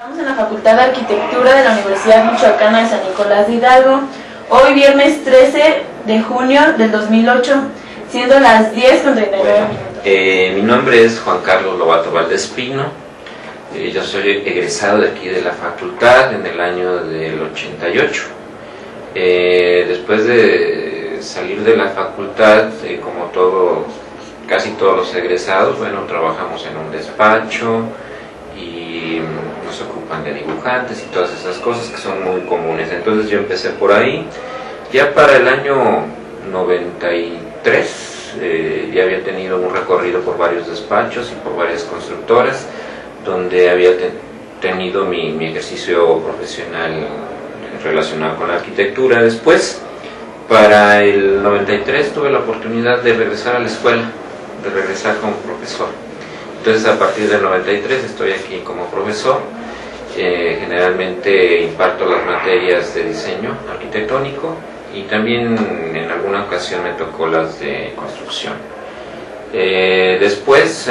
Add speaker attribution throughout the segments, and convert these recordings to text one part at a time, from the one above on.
Speaker 1: Estamos en la Facultad de Arquitectura de la Universidad Michoacana de San Nicolás de Hidalgo, hoy viernes 13 de junio del 2008, siendo las 10:39 minutos.
Speaker 2: Mi nombre es Juan Carlos Lobato Valdespino, yo soy egresado de aquí de la facultad en el año del 88. Después de salir de la facultad, casi todos los egresados, trabajamos en un despacho y nos ocupan de dibujantes y todas esas cosas que son muy comunes. Entonces yo empecé por ahí. Ya para el año 93 ya había tenido un recorrido por varios despachos y por varias constructoras, donde había tenido mi ejercicio profesional relacionado con la arquitectura. Después, para el 93, tuve la oportunidad de regresar a la escuela, de regresar como profesor. Entonces, a partir del 93 estoy aquí como profesor. Generalmente imparto las materias de diseño arquitectónico y también en alguna ocasión me tocó las de construcción. Después,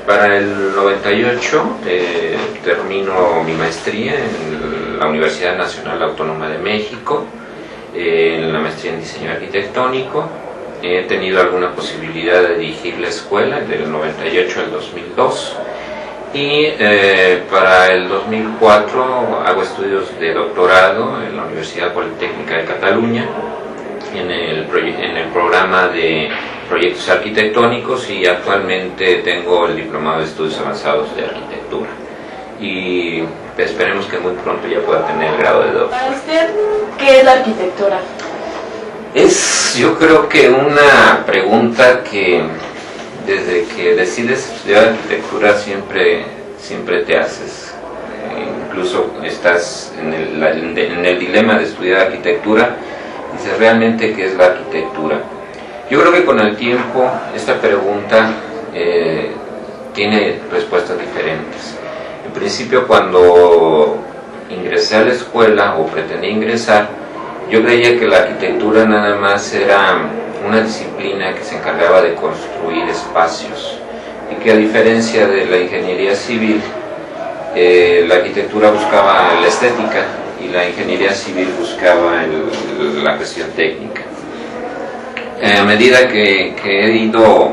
Speaker 2: para el 98, termino mi maestría en la Universidad Nacional Autónoma de México, en la maestría en diseño arquitectónico. He tenido alguna posibilidad de dirigir la escuela del 98 al 2002 y para el 2004 hago estudios de doctorado en la Universidad Politécnica de Cataluña en el programa de proyectos arquitectónicos, y actualmente tengo el diplomado de estudios avanzados de arquitectura y esperemos que muy pronto ya pueda tener el grado de doctor.
Speaker 1: Para usted, ¿qué es la arquitectura?
Speaker 2: Es, yo creo que una pregunta que desde que decides estudiar arquitectura siempre te haces. Incluso estás en el dilema de estudiar arquitectura. Dices, ¿realmente qué es la arquitectura? Yo creo que con el tiempo esta pregunta tiene respuestas diferentes. En principio, cuando ingresé a la escuela o pretendí ingresar, yo creía que la arquitectura nada más era una disciplina que se encargaba de construir espacios, y que a diferencia de la ingeniería civil, la arquitectura buscaba la estética y la ingeniería civil buscaba la cuestión técnica. A medida que he ido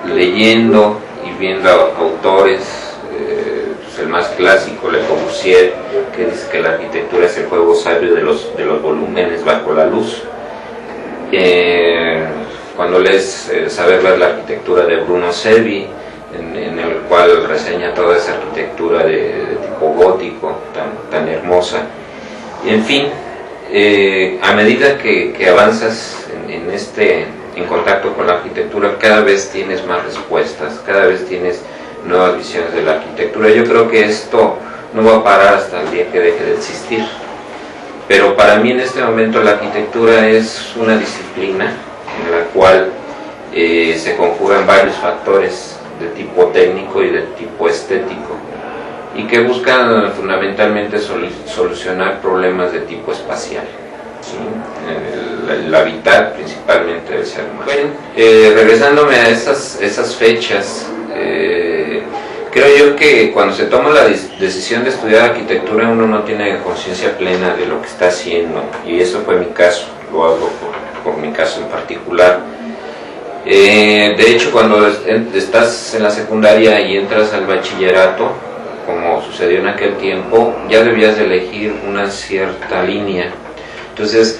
Speaker 2: leyendo y viendo autores, el más clásico, Le Corbusier, que dice que la arquitectura es el juego sabio de los volúmenes bajo la luz. Cuando lees Saber ver la arquitectura de Bruno Sevi, en el cual reseña toda esa arquitectura de tipo gótico tan hermosa. Y en fin, a medida que avanzas en contacto con la arquitectura, cada vez tienes más respuestas, cada vez tienes nuevas visiones de la arquitectura. Yo creo que esto no va a parar hasta el día que deje de existir. Pero para mí en este momento la arquitectura es una disciplina en la cual se conjugan varios factores de tipo técnico y de tipo estético, y que buscan fundamentalmente solucionar problemas de tipo espacial, ¿sí? El hábitat principalmente del ser humano. Bueno, regresándome a esas fechas, creo yo que cuando se toma la decisión de estudiar arquitectura uno no tiene conciencia plena de lo que está haciendo, y eso fue mi caso, lo hago por mi caso en particular. De hecho, cuando estás en la secundaria y entras al bachillerato, como sucedió en aquel tiempo, ya debías de elegir una cierta línea. Entonces,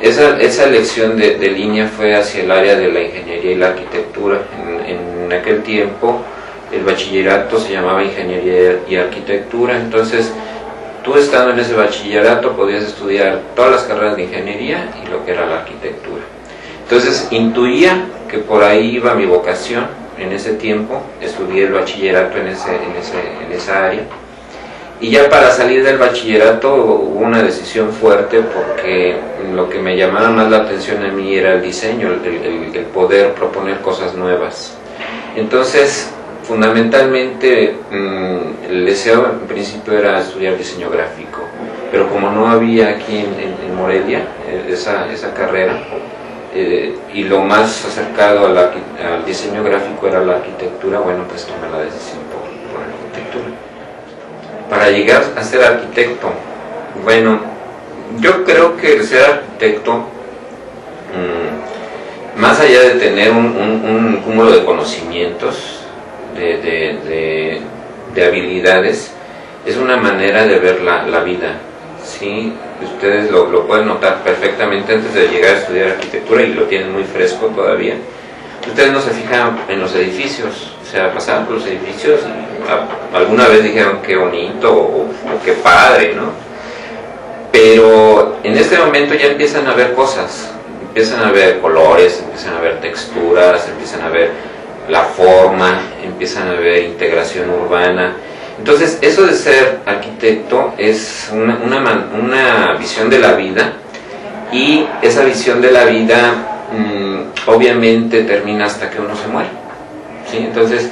Speaker 2: esa elección de línea fue hacia el área de la ingeniería y la arquitectura. En aquel tiempo, el bachillerato se llamaba Ingeniería y Arquitectura. Entonces, tú estando en ese bachillerato podías estudiar todas las carreras de ingeniería y lo que era la arquitectura. Entonces, intuía que por ahí iba mi vocación. En ese tiempo estudié el bachillerato en esa área, y ya para salir del bachillerato hubo una decisión fuerte, porque lo que me llamaba más la atención a mí era el diseño, el poder proponer cosas nuevas. Entonces, fundamentalmente el deseo en principio era estudiar diseño gráfico, pero como no había aquí en Morelia esa carrera, y lo más acercado al diseño gráfico era la arquitectura, bueno, pues tomé la decisión por la arquitectura. para llegar a ser arquitecto. Bueno, yo creo que ser arquitecto, más allá de tener un cúmulo de conocimientos, de habilidades, es una manera de ver la vida, ¿sí? Ustedes lo pueden notar perfectamente antes de llegar a estudiar arquitectura y lo tienen muy fresco todavía. Ustedes no se fijan en los edificios, o sea, pasaban por los edificios y alguna vez dijeron qué bonito o qué padre, ¿no? Pero en este momento ya empiezan a ver cosas, empiezan a ver colores, empiezan a ver texturas, empiezan a ver la forma, empiezan a ver integración urbana. Entonces, eso de ser arquitecto es una visión de la vida, y esa visión de la vida obviamente termina hasta que uno se muere, ¿sí? Entonces,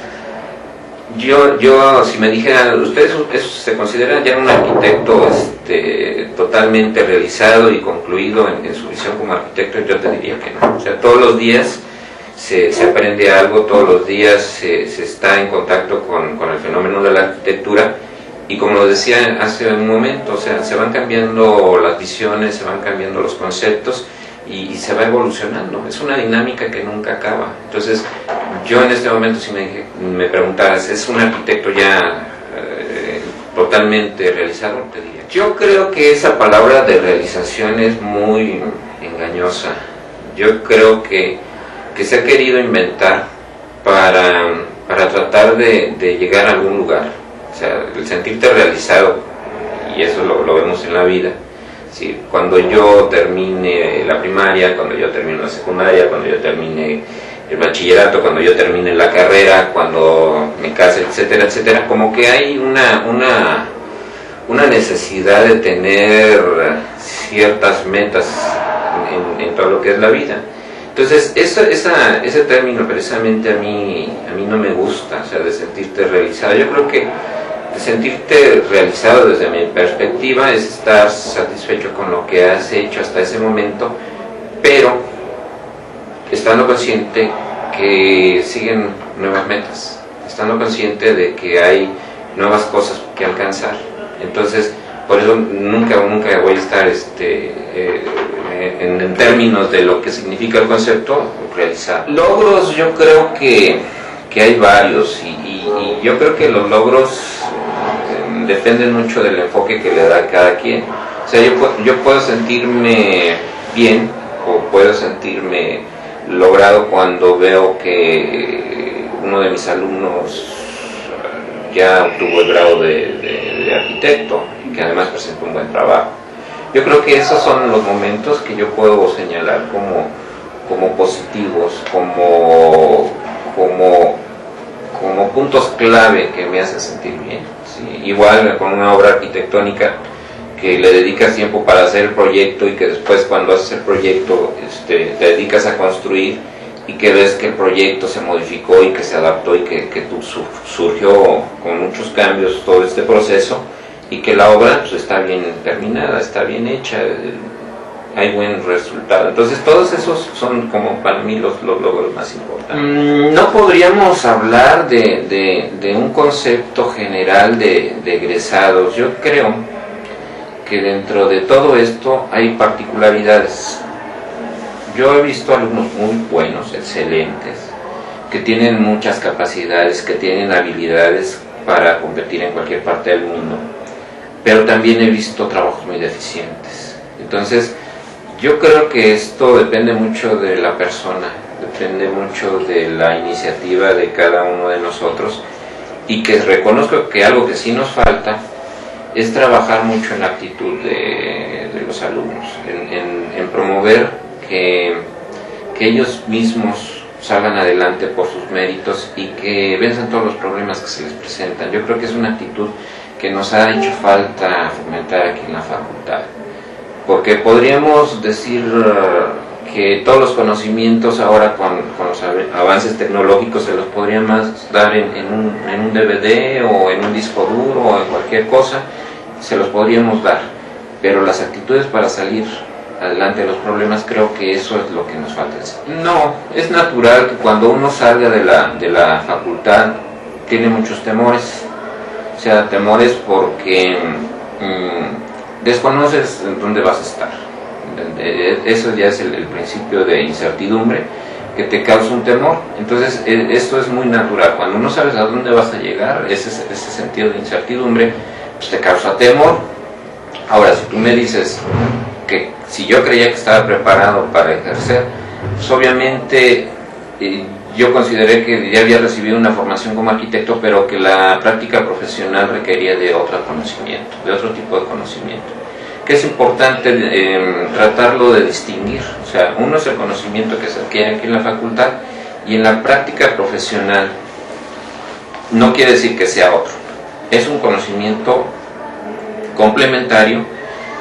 Speaker 2: yo si me dijeran, ¿ustedes se consideran ya un arquitecto totalmente realizado y concluido en su visión como arquitecto? Yo te diría que no. O sea, todos los días se aprende algo, todos los días se está en contacto con el fenómeno de la arquitectura, y como lo decía hace un momento, o sea, se van cambiando las visiones, se van cambiando los conceptos, y se va evolucionando. Es una dinámica que nunca acaba. Entonces, yo en este momento, si me preguntaras, ¿es un arquitecto ya totalmente realizado? Te diría. Yo creo que esa palabra de realización es muy engañosa. Yo creo que se ha querido inventar para tratar de llegar a algún lugar. O sea, el sentirte realizado, y eso lo vemos en la vida. Sí, cuando yo termine la primaria, cuando yo termine la secundaria, cuando yo termine el bachillerato, cuando yo termine la carrera, cuando me case, etcétera, etcétera, como que hay una necesidad de tener ciertas metas en todo lo que es la vida. Entonces, ese término precisamente a mí no me gusta, o sea, de sentirte realizado. Yo creo que sentirte realizado desde mi perspectiva es estar satisfecho con lo que has hecho hasta ese momento, pero estando consciente que siguen nuevas metas, estando consciente de que hay nuevas cosas que alcanzar. Entonces, por eso nunca voy a estar en términos de lo que significa el concepto realizar. Logros, yo creo que hay varios, y yo creo que los logros dependen mucho del enfoque que le da cada quien. O sea, yo puedo sentirme bien o puedo sentirme logrado cuando veo que uno de mis alumnos ya obtuvo el grado de arquitecto y que además presentó un buen trabajo. Yo creo que esos son los momentos que yo puedo señalar como positivos, como puntos clave que me hacen sentir bien, ¿sí? Igual con una obra arquitectónica que le dedicas tiempo para hacer el proyecto, y que después, cuando haces el proyecto, te dedicas a construir, y que ves que el proyecto se modificó y que se adaptó y que surgió con muchos cambios todo este proceso, y que la obra pues está bien terminada, está bien hecha, hay buen resultado. Entonces, todos esos son como para mí los logros más importantes. No podríamos hablar de un concepto general de egresados. Yo creo que dentro de todo esto hay particularidades. Yo he visto alumnos muy buenos, excelentes, que tienen muchas capacidades, que tienen habilidades para competir en cualquier parte del mundo, pero también he visto trabajos muy deficientes. Entonces, yo creo que esto depende mucho de la persona, depende mucho de la iniciativa de cada uno de nosotros, y que reconozco que algo que sí nos falta es trabajar mucho en la actitud de los alumnos, en promover que ellos mismos salgan adelante por sus méritos y que venzan todos los problemas que se les presentan. Yo creo que es una actitud que nos ha hecho falta fomentar aquí en la facultad, porque podríamos decir que todos los conocimientos ahora con los avances tecnológicos se los podríamos dar en un DVD o en un disco duro o en cualquier cosa, se los podríamos dar, pero las actitudes para salir adelante de los problemas, creo que eso es lo que nos falta. No, es natural que cuando uno salga de la facultad tiene muchos temores. O sea, temores porque desconoces dónde vas a estar. Eso ya es el principio de incertidumbre que te causa un temor. Entonces esto es muy natural. Cuando no sabes a dónde vas a llegar, ese sentido de incertidumbre pues te causa temor. Ahora, si tú me dices que si yo creía que estaba preparado para ejercer, pues obviamente yo consideré que ya había recibido una formación como arquitecto, pero que la práctica profesional requería de otro conocimiento, de otro tipo de conocimiento. Que es importante tratarlo de distinguir. O sea, uno es el conocimiento que se adquiere aquí en la facultad, y en la práctica profesional no quiere decir que sea otro. Es un conocimiento complementario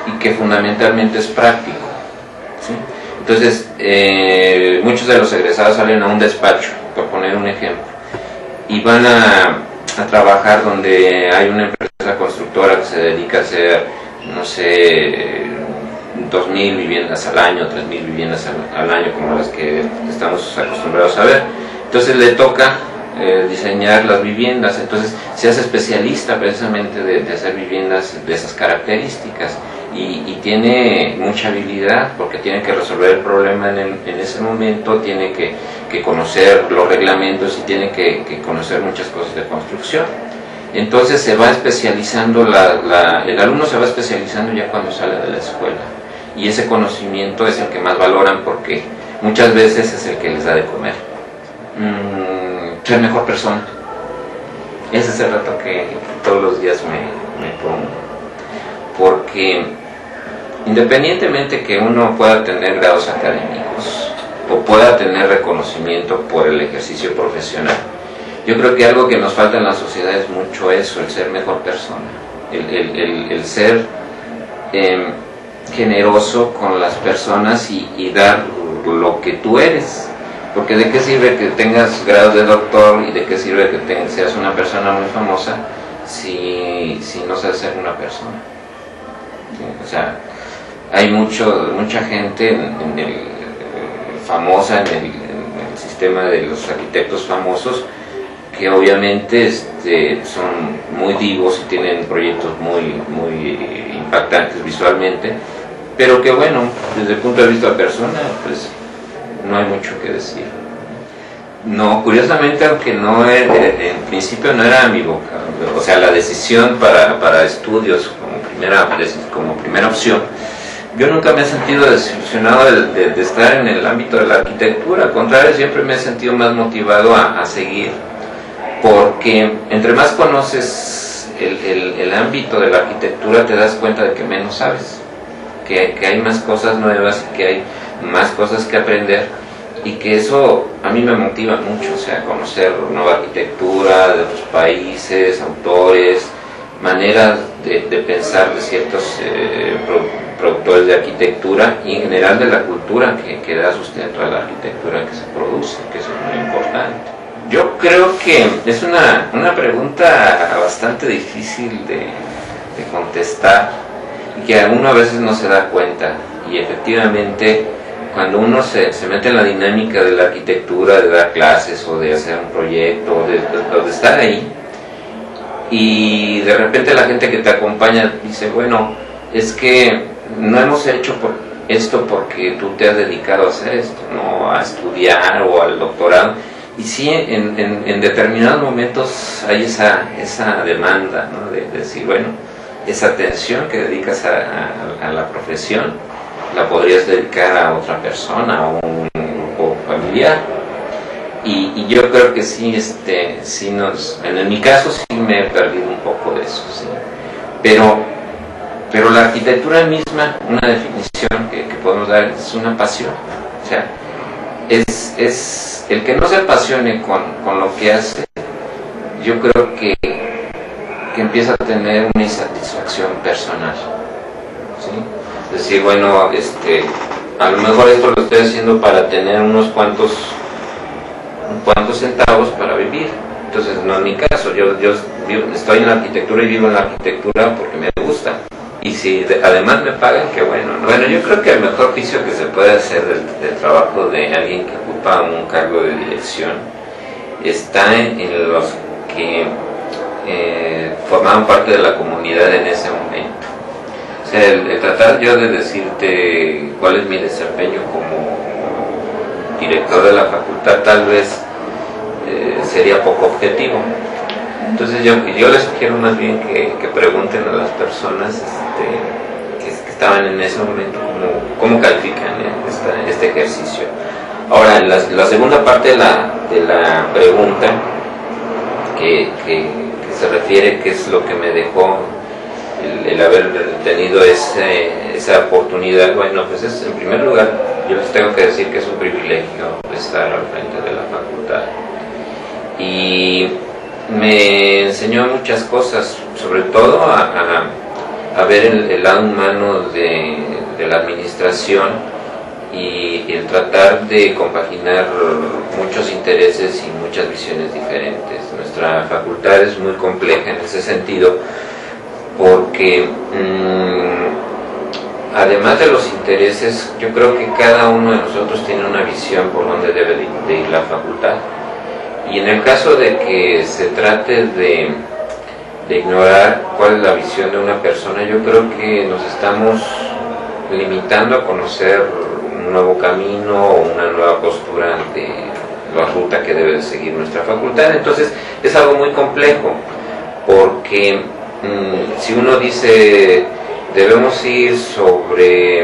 Speaker 2: y que fundamentalmente es práctico, ¿sí? Entonces, muchos de los egresados salen a un despacho, por poner un ejemplo, y van a trabajar donde hay una empresa constructora que se dedica a hacer, no sé, 2.000 viviendas al año, 3.000 viviendas al año, como las que estamos acostumbrados a ver. Entonces le toca diseñar las viviendas, entonces se hace especialista precisamente de hacer viviendas de esas características, y tiene mucha habilidad porque tiene que resolver el problema en ese momento, tiene que conocer los reglamentos y tiene que conocer muchas cosas de construcción. Entonces se va especializando, el alumno se va especializando ya cuando sale de la escuela, y ese conocimiento es el que más valoran porque muchas veces es el que les da de comer. Ser mejor persona, ese es el reto que todos los días me pongo, porque independientemente que uno pueda tener grados académicos o pueda tener reconocimiento por el ejercicio profesional, yo creo que algo que nos falta en la sociedad es mucho eso, el ser mejor persona, el ser generoso con las personas y dar lo que tú eres. Porque de qué sirve que tengas grados de doctor y de qué sirve que seas una persona muy famosa si no sabes ser una persona. ¿Sí? O sea, hay mucha gente famosa en el sistema de los arquitectos famosos que obviamente son muy divos y tienen proyectos muy impactantes visualmente, pero que bueno, desde el punto de vista personal, pues no hay mucho que decir. No, curiosamente, aunque en principio no era mi boca, o sea, la decisión para estudios como primera opción, yo nunca me he sentido desilusionado de estar en el ámbito de la arquitectura. Al contrario, siempre me he sentido más motivado a seguir, porque entre más conoces el ámbito de la arquitectura, te das cuenta de que menos sabes, que hay más cosas nuevas, que hay más cosas que aprender, y que eso a mí me motiva mucho, o sea, conocer nueva arquitectura de otros países, autores, maneras de pensar de ciertos productores de arquitectura y en general de la cultura que da sustento a la arquitectura que se produce, que eso es muy importante. Yo creo que es una pregunta bastante difícil de contestar y que uno a veces no se da cuenta, y efectivamente cuando uno se mete en la dinámica de la arquitectura, de dar clases o de hacer un proyecto o de estar ahí, y de repente la gente que te acompaña dice, bueno, es que no hemos hecho esto porque tú te has dedicado a hacer esto, no a estudiar o al doctorado. Y sí, en determinados momentos hay esa demanda, ¿no? de decir, bueno, esa atención que dedicas a la profesión la podrías dedicar a otra persona, a un grupo familiar. Y yo creo que sí, en mi caso sí me he perdido un poco de eso, ¿sí? Pero la arquitectura misma, una definición que podemos dar, es una pasión. O sea, es el que no se apasione con lo que hace, yo creo que empieza a tener una insatisfacción personal, ¿sí? Es decir, bueno, a lo mejor esto lo estoy haciendo para tener unos cuantos centavos para vivir. Entonces no es mi caso. Yo estoy en la arquitectura y vivo en la arquitectura porque me gusta, y si además me pagan, qué bueno, ¿no? Bueno, yo creo que el mejor juicio que se puede hacer del trabajo de alguien que ocupa un cargo de dirección está en los que formaban parte de la comunidad en ese momento. O sea, el tratar yo de decirte cuál es mi desempeño como director de la facultad tal vez sería poco objetivo. Entonces yo les sugiero más bien que pregunten a las personas que estaban en ese momento cómo califican este ejercicio. Ahora, la segunda parte de la pregunta que se refiere qué es lo que me dejó el haber tenido esa oportunidad. Bueno, pues es, en primer lugar, yo les tengo que decir que es un privilegio estar al frente de la facultad. Y me enseñó muchas cosas, sobre todo a ver el lado humano de la administración y el tratar de compaginar muchos intereses y muchas visiones diferentes. Nuestra facultad es muy compleja en ese sentido porque además de los intereses, yo creo que cada uno de nosotros tiene una visión por donde debe de ir la facultad. Y en el caso de que se trate de ignorar cuál es la visión de una persona, yo creo que nos estamos limitando a conocer un nuevo camino o una nueva postura ante la ruta que debe de seguir nuestra facultad. Entonces es algo muy complejo, porque si uno dice debemos ir sobre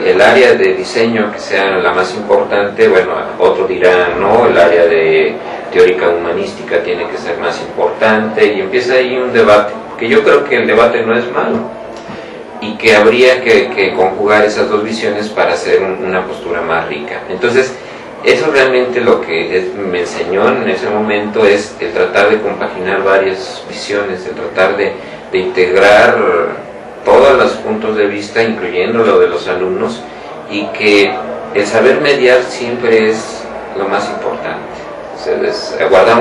Speaker 2: el área de diseño que sea la más importante, bueno, otro dirá no, el área de teórica humanística tiene que ser más importante, y empieza ahí un debate, que yo creo que el debate no es malo y que habría que conjugar esas dos visiones para hacer una postura más rica. Entonces eso realmente lo que me enseñó en ese momento es el tratar de compaginar varias visiones, el tratar de integrar todos los puntos de vista, incluyendo lo de los alumnos, y que el saber mediar siempre es lo más importante. O sea, es guardar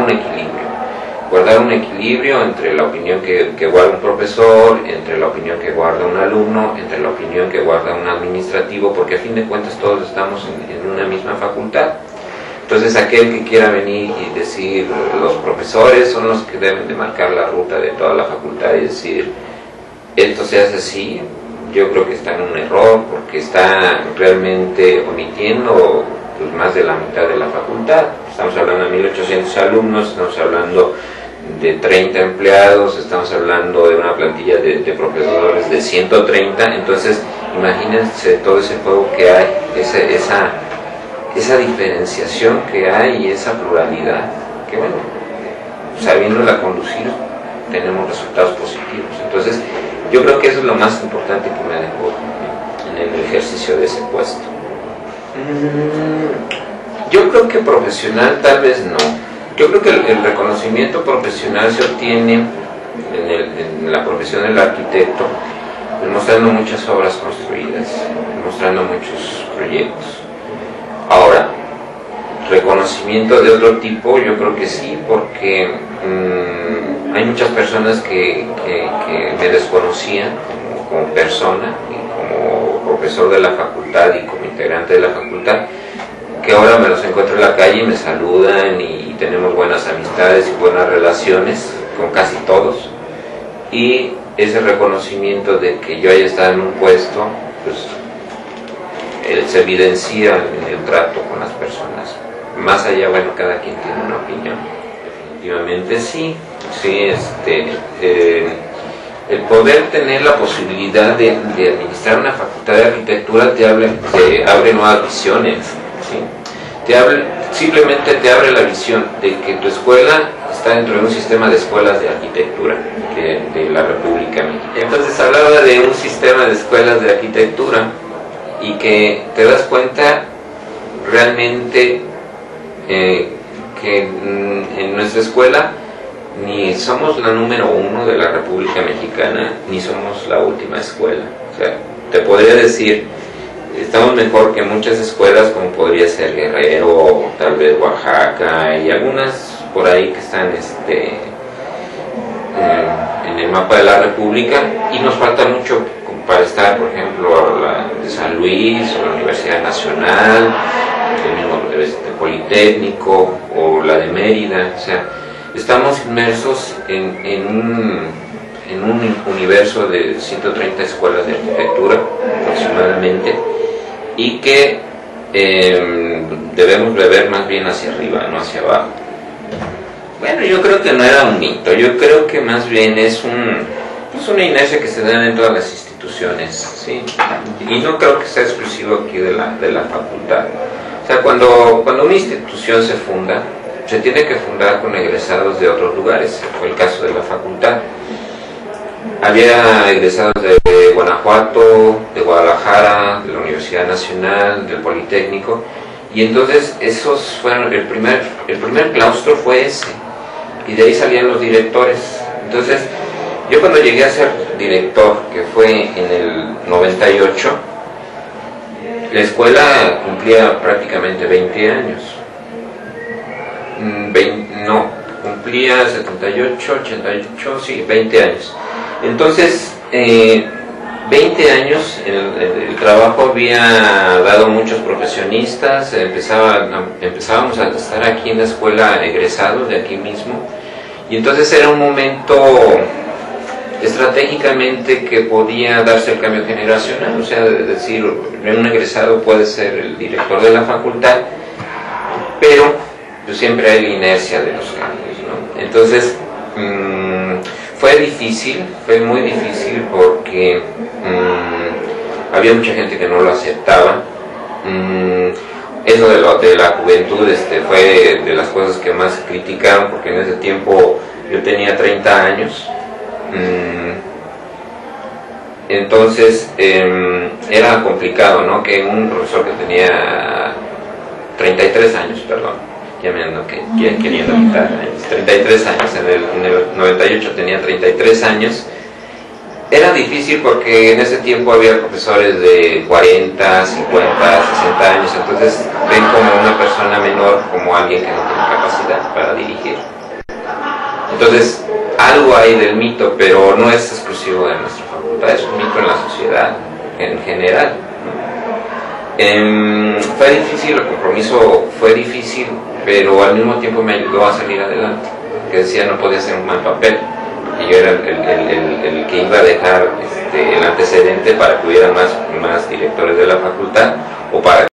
Speaker 2: un equilibrio entre la opinión que guarda un profesor, entre la opinión que guarda un alumno, entre la opinión que guarda un administrativo, porque a fin de cuentas todos estamos en una misma facultad. Entonces aquel que quiera venir y decir los profesores son los que deben de marcar la ruta de toda la facultad y decir esto se hace así, yo creo que está en un error, porque está realmente omitiendo pues, más de la mitad de la facultad. Estamos hablando de 1800 alumnos, estamos hablando de 30 empleados, estamos hablando de una plantilla de profesores de 130, entonces imagínense todo ese juego que hay, esa diferenciación que hay y esa pluralidad, que bueno, sabiéndola conducir tenemos resultados positivos. Entonces yo creo que eso es lo más importante que me dejó en el ejercicio de ese puesto. Yo creo que profesional tal vez no. Yo creo que el reconocimiento profesional se obtiene en la profesión del arquitecto, mostrando muchas obras construidas, mostrando muchos proyectos. Ahora, reconocimiento de otro tipo, yo creo que sí, porque hay muchas personas que me desconocían como persona y como profesor de la facultad y como integrante de la facultad, que ahora me los encuentro en la calle y me saludan y tenemos buenas amistades y buenas relaciones con casi todos, y ese reconocimiento de que yo haya estado en un puesto, pues se evidencia en el trato con las personas. Más allá, bueno, cada quien tiene una opinión. Definitivamente sí, el poder tener la posibilidad de administrar una facultad de arquitectura te abre nuevas visiones, ¿sí? Simplemente te abre la visión de que tu escuela está dentro de un sistema de escuelas de arquitectura de la República Mexicana. Entonces hablaba de un sistema de escuelas de arquitectura y que te das cuenta realmente que en nuestra escuela ni somos la número 1 de la República Mexicana, ni somos la última escuela. O sea, te podría decir, estamos mejor que muchas escuelas como podría ser Guerrero, o tal vez Oaxaca, y algunas por ahí que están en el mapa de la República, y nos falta mucho para estar, por ejemplo, la de San Luis, o la Universidad Nacional, el mismo Politécnico, o la de Mérida. O sea, estamos inmersos en un universo de 130 escuelas de arquitectura aproximadamente, y que debemos beber más bien hacia arriba, no hacia abajo. Bueno, yo creo que no era un mito, yo creo que más bien es una inercia que se da dentro de las instituciones, ¿sí? Y no creo que sea exclusivo aquí de la facultad. O sea, cuando una institución se funda, se tiene que fundar con egresados de otros lugares. Fue el caso de la facultad. Había egresados de Guanajuato, de Guadalajara, de la Universidad Nacional, del Politécnico, y entonces esos fueron, el primer claustro fue ese, y de ahí salían los directores. Entonces, yo cuando llegué a ser director, que fue en el 98, la escuela cumplía prácticamente 20 años. Cumplía 78, 88, sí, 20 años. Entonces, 20 años, el trabajo había dado muchos profesionistas, empezábamos a estar aquí en la escuela egresados de aquí mismo, y entonces era un momento estratégicamente que podía darse el cambio generacional, o sea, es decir, un egresado puede ser el director de la facultad, pero pues siempre hay la inercia de los cambios, ¿no? Entonces, fue muy difícil porque había mucha gente que no lo aceptaba. Eso de la juventud fue de las cosas que más criticaron, porque en ese tiempo yo tenía 30 años. Entonces era complicado, ¿no? Que un profesor que tenía 33 años, perdón, ya me ando queriendo quitar años, 33 años, en el 98 tenía 33 años. Era difícil porque en ese tiempo había profesores de 40, 50, 60 años, entonces ven como una persona menor como alguien que no tiene capacidad para dirigir. Entonces, algo hay del mito, pero no es exclusivo de nuestra facultad, es un mito en la sociedad en general, ¿no? Fue difícil, el compromiso fue difícil, pero al mismo tiempo me ayudó a salir adelante, que decía no podía hacer un mal papel, y yo era el que iba a dejar el antecedente para que hubiera más directores de la facultad, o para